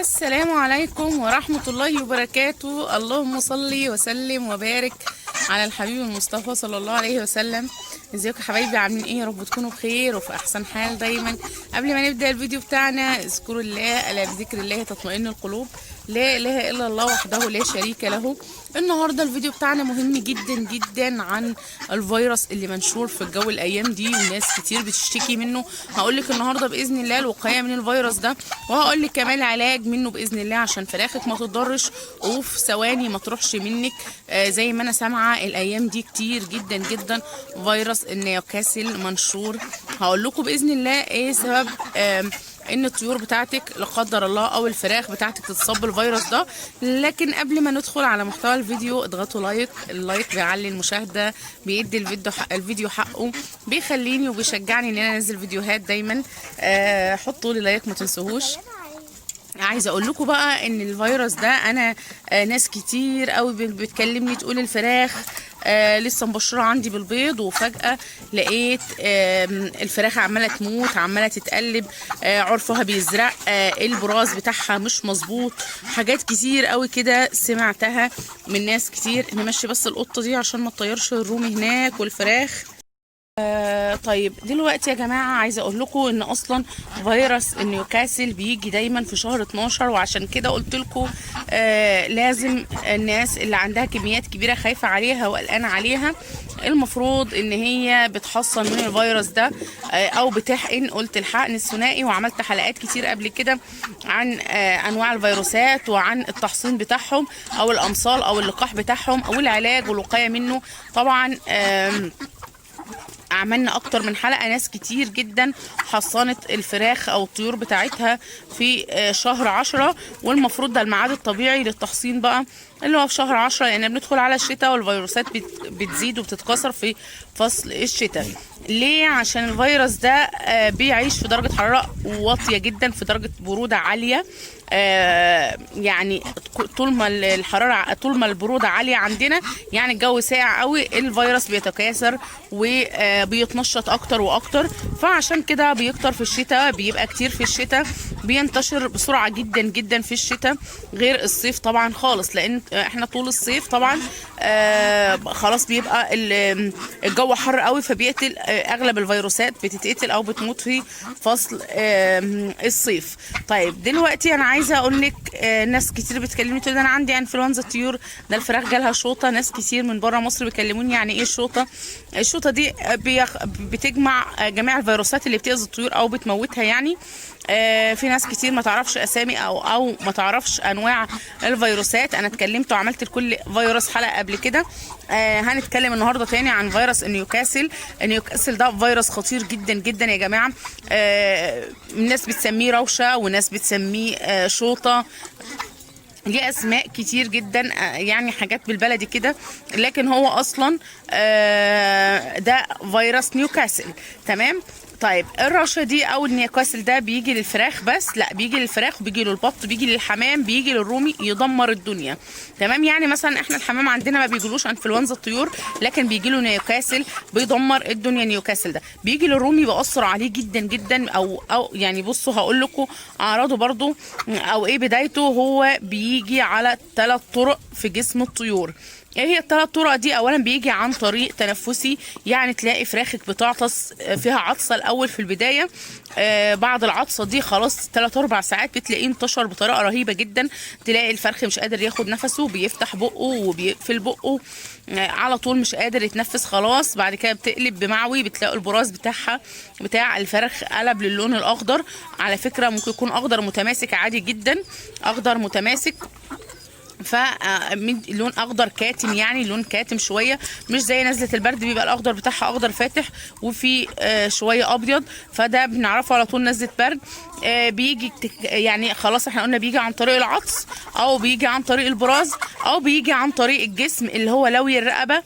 السلام عليكم ورحمة الله وبركاته. اللهم صل وسلم وبارك على الحبيب المصطفى صلى الله عليه وسلم. ازيكم يا حبايبي، عاملين ايه؟ يا رب تكونوا بخير وفي احسن حال دايما. قبل ما نبدأ الفيديو بتاعنا اذكروا الله، الا بذكر الله تطمئن القلوب. لا اله الا الله وحده لا شريك له. النهارده الفيديو بتاعنا مهم جدا جدا عن الفيروس اللي منشور في الجو الايام دي وناس كتير بتشتكي منه. هقولك النهارده باذن الله الوقايه من الفيروس ده، وهقولك كمان العلاج منه باذن الله عشان فراخك ما تضرش وفي ثواني ما تروحش منك. زي ما انا سامعه الايام دي كتير جدا جدا فيروس النيوكاسل منشور. هقول لكم باذن الله ايه سبب ان الطيور بتاعتك لا قدر الله او الفراخ بتاعتك تتصاب بالفيروس ده. لكن قبل ما ندخل على محتوى الفيديو اضغطوا لايك. اللايك بيعلي المشاهده، بيدي الفيديو حقه، بيخليني وبيشجعني ان انا انزل فيديوهات دايما. حطوا لي لايك ما تنسوهوش. عايزه اقول لكم بقى ان الفيروس ده انا ناس كتير قوي بتكلمني تقول الفراخ لسه مبشره عندي بالبيض، وفجاه لقيت الفراخ عماله تموت، عماله تتقلب، عرفها بيزرق، البراز بتاعها مش مظبوط. حاجات كتير قوي كده سمعتها من ناس كتير. نمشي بس القطه دي عشان ما تطيرش الرومي هناك والفراخ. طيب دلوقتي يا جماعه عايزه اقول لكم ان اصلا فيروس النيوكاسل بيجي دايما في شهر 12، وعشان كده قلت لكم لازم الناس اللي عندها كميات كبيره خايفه عليها وقلقانه عليها المفروض ان هي بتحصن من الفيروس ده او بتحقن. قلت الحقن الثنائي وعملت حلقات كتير قبل كده عن انواع الفيروسات وعن التحصين بتاعهم او الامصال او اللقاح بتاعهم او العلاج والوقايه منه. طبعا عملنا اكتر من حلقه. ناس كتير جدا حصنت الفراخ او الطيور بتاعتها في شهر 10، والمفروض ده الميعاد الطبيعي للتحصين بقى اللي هو في شهر 10، لان بندخل على الشتاء والفيروسات بتزيد وبتتكاثر في فصل الشتاء. ليه؟ عشان الفيروس ده بيعيش في درجه حراره واطيه جدا، في درجه بروده عاليه. يعني طول ما البروده عاليه عندنا، يعني الجو ساقع قوي، الفيروس بيتكاثر وبيتنشط اكتر واكتر. فعشان كده بيكتر في الشتاء، بيبقى كتير في الشتاء، بينتشر بسرعه جدا جدا في الشتاء، غير الصيف طبعا خالص، لان احنا طول الصيف طبعا خلاص بيبقى الجو حر قوي، فبيقتل اغلب الفيروسات بتتقتل او بتموت في فصل الصيف. طيب دلوقتي انا عايزه اقول لك ناس كتير بتكلمني تقول انا عندي انفلونزا الطيور، ده الفراخ جالها شوطه. ناس كتير من بره مصر بيكلموني يعني ايه الشوطه. الشوطه دي بتجمع جميع الفيروسات اللي بتأذي الطيور او بتموتها يعني. في ناس كتير ما تعرفش اسامي او ما تعرفش انواع الفيروسات. انا اتكلمت وعملت لكل فيروس حلقه قبل كده. هنتكلم النهارده تاني عن فيروس النيوكاسل. النيوكاسل ده فيروس خطير جدا جدا يا جماعه. الناس بتسميه روشه وناس بتسميه شوطه، ليه اسماء كتير جدا يعني حاجات بالبلدي كده، لكن هو اصلا ده فيروس نيوكاسل. تمام. طيب الرشه دي او النيوكاسل ده بيجي للفراخ بس؟ لا، بيجي للفراخ وبيجي للبط، بيجي للحمام، بيجي للرومي، يدمر الدنيا. تمام. يعني مثلا احنا الحمام عندنا ما بيجيلوش انفلونزا الطيور، لكن بيجي له نيوكاسل بيدمر الدنيا. نيوكاسل ده بيجي للرومي بيأثر عليه جدا جدا، او يعني بصوا هقول لكم اعراضه برضو او ايه بدايته. هو بيجي على 3 طرق في جسم الطيور. ايه هي ال3 طرق دي؟ اولا بيجي عن طريق تنفسي، يعني تلاقي فراخك بتعطس، فيها عطسه الاول في البدايه، بعد العطسه دي خلاص 3-4 ساعات بتلاقيه انتشر بطريقه رهيبه جدا. تلاقي الفرخ مش قادر ياخد نفسه، بيفتح بقه وبيقفل بقه على طول، مش قادر يتنفس خلاص. بعد كده بتقلب بمعوي، بتلاقي البراز بتاع الفرخ قلب للون الاخضر. على فكره ممكن يكون اخضر متماسك عادي جدا، اخضر متماسك، لون اخضر كاتم، يعني لون كاتم شويه، مش زي نزله البرد بيبقى الاخضر بتاعها اخضر فاتح وفي شويه ابيض، فده بنعرفه على طول نزله برد. بيجي يعني خلاص احنا قلنا بيجي عن طريق العطس، او بيجي عن طريق البراز، او بيجي عن طريق الجسم اللي هو لوي الرقبه.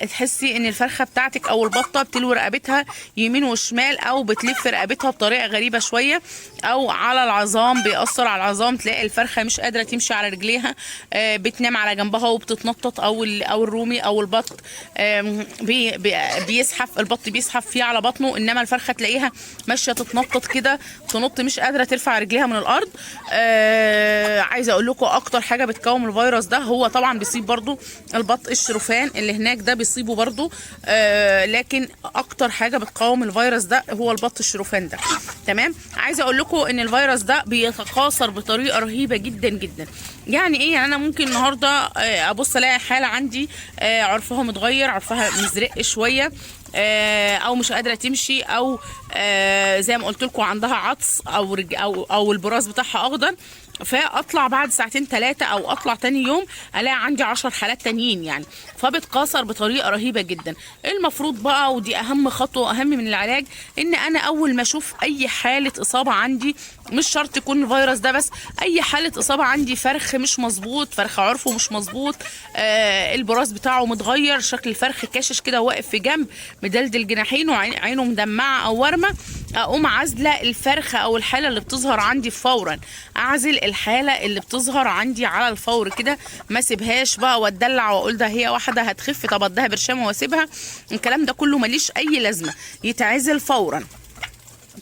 تحسي ان الفرخه بتاعتك او البطه بتلوي رقبتها يمين وشمال، او بتلف رقبتها بطريقه غريبه شويه، او على العظام، بيأثر على العظام، تلاقي الفرخه مش قادره تمشي على رجليها، بتنام على جنبها وبتتنطط، او الرومي او البط بيزحف، البط بيزحف فيه على بطنه، انما الفرخه تلاقيها ماشيه تتنطط كده، تنط مش قادره ترفع رجليها من الارض. عايزه اقول لكم اكتر حاجه بتقاوم الفيروس ده، هو طبعا بيصيب برضو البط الشرفان اللي هناك ده بيصيبه برضو، لكن اكتر حاجه بتقاوم الفيروس ده هو البط الشرفان ده. تمام. عايزه اقول لكم ان الفيروس ده بيتكاثر بطريقه رهيبه جدا جدا. يعني ايه؟ يعني انا ممكن النهارده ابص الاقي حاله عندي عرفها متغير، عرفها مزرق شويه، او مش قادره تمشي، او زي ما قلت لكم عندها عطس، او البراز بتاعها اخضر، فاطلع بعد ساعتين 3 او اطلع تاني يوم الاقي عندي 10 حالات تانيين يعني، فبتكاثر بطريقه رهيبه جدا. المفروض بقى، ودي اهم خطوه اهم من العلاج، ان انا اول ما اشوف اي حاله اصابه عندي، مش شرط يكون الفيروس ده بس، اي حاله اصابه عندي، فرخ مش مظبوط، فرخ عرفه مش مظبوط، البراز بتاعه متغير، شكل الفرخ كاشش كده واقف في جنب، مدلدل جناحين وعينه مدمعه او ورمه، اقوم عازله الفرخه او الحاله اللي بتظهر عندي فورا، اعزل الحاله اللي بتظهر عندي على الفور كده، ما سيبهاش بقى واتدلع واقول ده هي واحده هتخف طب اديها برشامه واسيبها، الكلام ده كله ماليش اي لازمه، يتعزل فورا.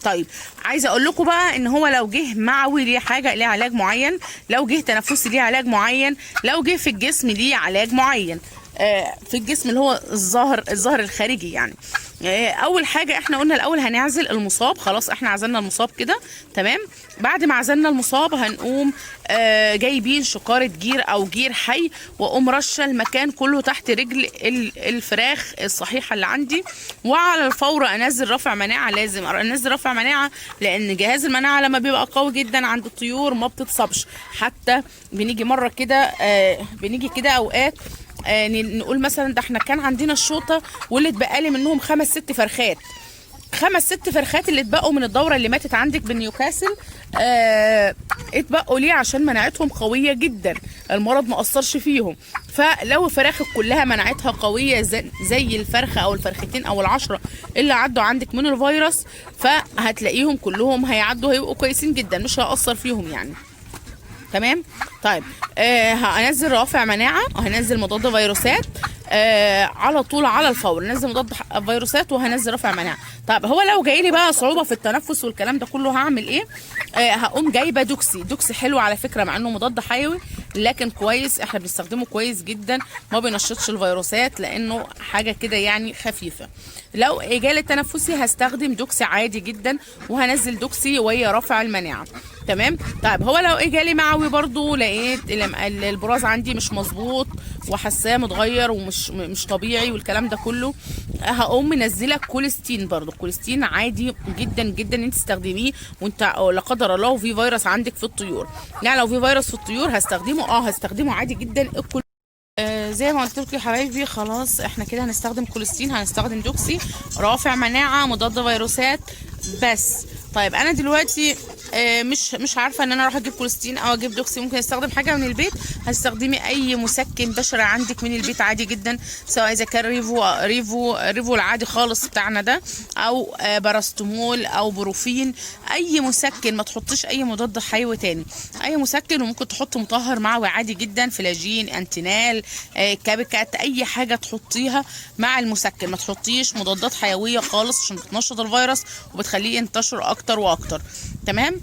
طيب عايزه اقول لكم بقى ان هو لو جه معوي ليه حاجه، ليه علاج معين، لو جه تنفسي ليه علاج معين، لو جه في الجسم ليه علاج معين. في الجسم اللي هو الظاهر الخارجي يعني. اول حاجه احنا قلنا الاول هنعزل المصاب، خلاص احنا عزلنا المصاب كده تمام. بعد ما عزلنا المصاب هنقوم جايبين شقاره جير او جير حي، واقوم رشه المكان كله تحت رجل الفراخ الصحيحه اللي عندي، وعلى الفور انزل رافع مناعه. لازم انزل رافع مناعه، لان جهاز المناعه لما بيبقى قوي جدا عند الطيور ما بتتصابش. حتى بنيجي مره كده بنيجي كده اوقات نقول مثلا ده احنا كان عندنا الشوطه واللي اتبقى لي منهم 5 6 فرخات، 5 6 فرخات اللي اتبقوا من الدوره اللي ماتت عندك بالنيوكاسل، اتبقوا ليه؟ عشان مناعتهم قويه جدا، المرض ما اثرش فيهم. فلو فراخك كلها مناعتها قويه زي الفرخه او الفرختين او ال10 اللي عدوا عندك من الفيروس، فهتلاقيهم كلهم هيعدوا، هيبقوا كويسين جدا، مش هيأثر فيهم يعني. تمام. طيب هنزل رافع مناعه، وهنزل مضاد فيروسات على طول على الفور، ننزل مضاد فيروسات وهنزل رافع مناعه. طب هو لو جاي لي بقى صعوبه في التنفس والكلام ده كله هعمل ايه؟ هقوم جايبه دوكسي حلو على فكره، مع انه مضاد حيوي لكن كويس، احنا بنستخدمه كويس جدا، ما بينشطش الفيروسات لانه حاجه كده يعني خفيفه. لو جالي تنفسي هستخدم دوكسي عادي جدا، وهنزل دوكسي وهي رافع المناعه. تمام. طيب هو لو جالي معوي برضو، لقيت البراز عندي مش مظبوط وحساه متغير ومش طبيعي والكلام ده كله، هقوم منزله كوليستين. برضو الكوليستين عادي جدا جدا انت تستخدميه وانت لا قدر الله في فيروس عندك في الطيور، يعني لو في فيروس في الطيور هستخدمه عادي جدا. زي ما قلت لكم يا حبايبي، خلاص احنا كده هنستخدم كوليستين، هنستخدم دوكسي، رافع مناعه، مضاد فيروسات بس. طيب انا دلوقتي مش عارفه ان انا اروح اجيب كوليستين او اجيب دوكسي، ممكن استخدم حاجه من البيت. هستخدمي اي مسكن بشري عندك من البيت عادي جدا، سواء اذا كان ريفو العادي خالص بتاعنا ده، او باراستمول او بروفين، اي مسكن، ما تحطيش اي مضاد حيوي تاني، اي مسكن. وممكن تحط مطهر معوي عادي جدا، فلاجين، انتينال، كابيكات، اي حاجه تحطيها مع المسكن، ما تحطيش مضادات حيويه خالص عشان بتنشط الفيروس وبتخليه ينتشر اكتر واكتر. تمام.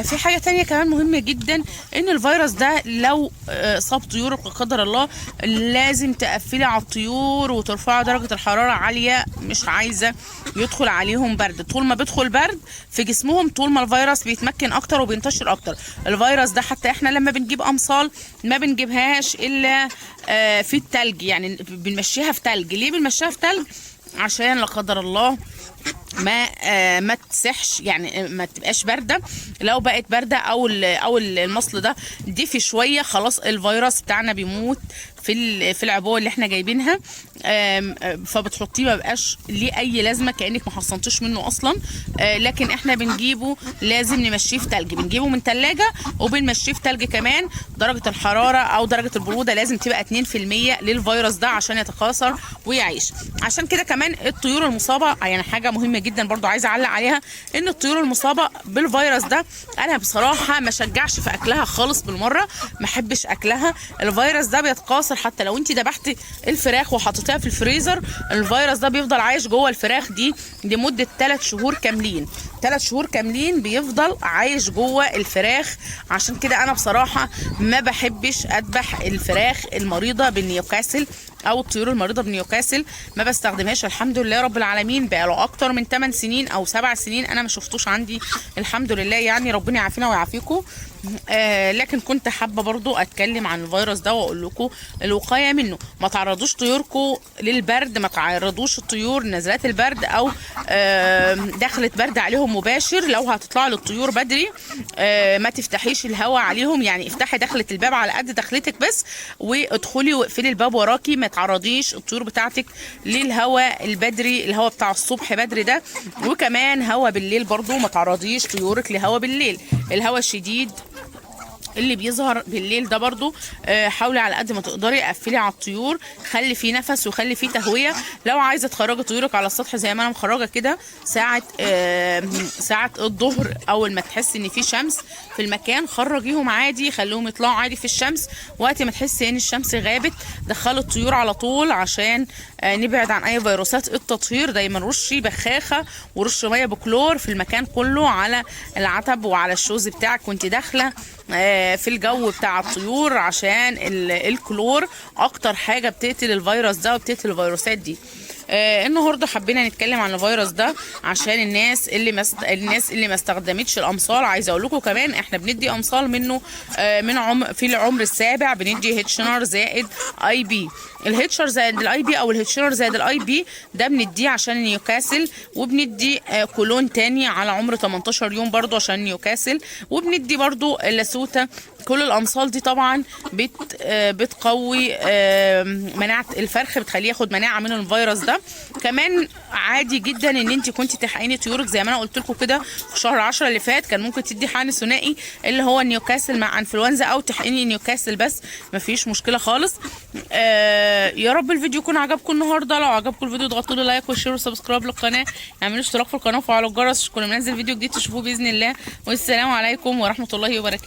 في حاجه تانية كمان مهمه جدا، ان الفيروس ده لو صاب طيورك لا قدر الله، لازم تقفلي على الطيور وترفعي درجه الحراره عاليه، مش عايزه يدخل عليهم برد. طول ما بيدخل برد في جسمهم، طول ما الفيروس بيتمكن اكتر وبينتشر اكتر. الفيروس ده حتى احنا لما بنجيب امصال ما بنجيبهاش الا في التلج، يعني بنمشيها في تلج. ليه بنمشيها في تلج؟ عشان لا قدر الله ما تسحش، يعني ما تبقاش بارده. لو بقت بارده او المصل ده دفي شويه، خلاص الفيروس بتاعنا بيموت في العبوه اللي احنا جايبينها، فبتحطيه ما بقاش ليه اي لازمه، كانك ما حصنتش منه اصلا. لكن احنا بنجيبه لازم نمشيه في تلج، بنجيبه من ثلاجه وبنمشيه في تلج كمان. درجه الحراره او درجه البروده لازم تبقى 2% للفيروس ده عشان يتكاثر ويعيش. عشان كده كمان الطيور المصابه، يعني حاجه مهمه جدا برضو عايزه اعلق عليها، ان الطيور المصابه بالفيروس ده انا بصراحه ما شجعش في اكلها خالص بالمره، ما احبش اكلها. الفيروس ده بيتكاثر حتى لو انت ذبحتي الفراخ وحطيتيها في الفريزر، الفيروس ده بيفضل عايش جوه الفراخ دي لمده 3 شهور كاملين. 3 شهور كاملين بيفضل عايش جوه الفراخ. عشان كده انا بصراحه ما بحبش اذبح الفراخ المريضه بالنيوكاسل او الطيور المريضه بنيوكاسل، ما بستخدمهاش. الحمد لله رب العالمين بقاله اكتر من 8 سنين او 7 سنين انا ما شفتوش عندي الحمد لله، يعني ربنا يعافينا ويعافيكم. لكن كنت حابه برضو اتكلم عن الفيروس ده واقول لكم الوقايه منه. ما تعرضوش طيوركم للبرد، ما تعرضوش الطيور نزلات البرد او دخلت برد عليهم مباشر. لو هتطلعوا للطيور بدري ما تفتحيش الهواء عليهم، يعني افتحي دخلة الباب على قد دخلتك بس وادخلي واقفلي الباب وراكي، ما تعرضيش الطيور بتاعتك للهواء البدري، الهواء بتاع الصبح بدري ده. وكمان هواء بالليل برضو ما تعرضيش طيورك لهواء بالليل، الهواء الشديد اللي بيظهر بالليل ده برضو حاولي على قد ما تقدري قفلي على الطيور، خلي فيه نفس وخلي فيه تهويه. لو عايزه تخرجي طيورك على السطح زي ما انا مخرجه كده ساعه الظهر، اول ما تحسي ان في شمس في المكان خرجيهم عادي، خليهم يطلعوا عادي في الشمس. وقت ما تحسي ان الشمس غابت دخلي الطيور على طول عشان نبعد عن اي فيروسات. التطهير دايما رشي بخاخه ورش ميه بكلور في المكان كله، على العتب وعلى الشوز بتاعك وانت داخله في الجو بتاع الطيور، عشان الكلور اكتر حاجه بتقتل الفيروس ده وبتقتل الفيروسات دي. النهارده حبينا نتكلم عن الفيروس ده عشان الناس اللي ما استخدمتش الامصال. عايزه اقول لكم كمان احنا بندي امصال منه في العمر السابع، بندي هيتشنر زائد اي بي. الهيتشر زائد الاي بي او الهيتشنر زائد الاي بي ده بنديه عشان نيوكاسل، وبندي كولون تاني على عمر 18 يوم برضو عشان نيوكاسل، وبندي برضو اللاسوتا. كل الامصال دي طبعا بتقوي مناعه الفرخ، بتخليه ياخد مناعه من الفيروس ده. كمان عادي جدا ان انت كنتي تحقني طيورك زي ما انا قلت لكم كده في شهر 10 اللي فات، كان ممكن تدي حقن ثنائي اللي هو نيوكاسل مع انفلونزا، او تحقني نيوكاسل بس مفيش مشكله خالص. يا رب الفيديو يكون عجبكم النهارده. لو عجبكم الفيديو اضغطوا لي لايك وشير وسبسكرايب للقناه، اعملوا اشتراك في القناه وفعلوا الجرس عشان كل ما انزل فيديو جديد تشوفوه باذن الله. والسلام عليكم ورحمه الله وبركاته.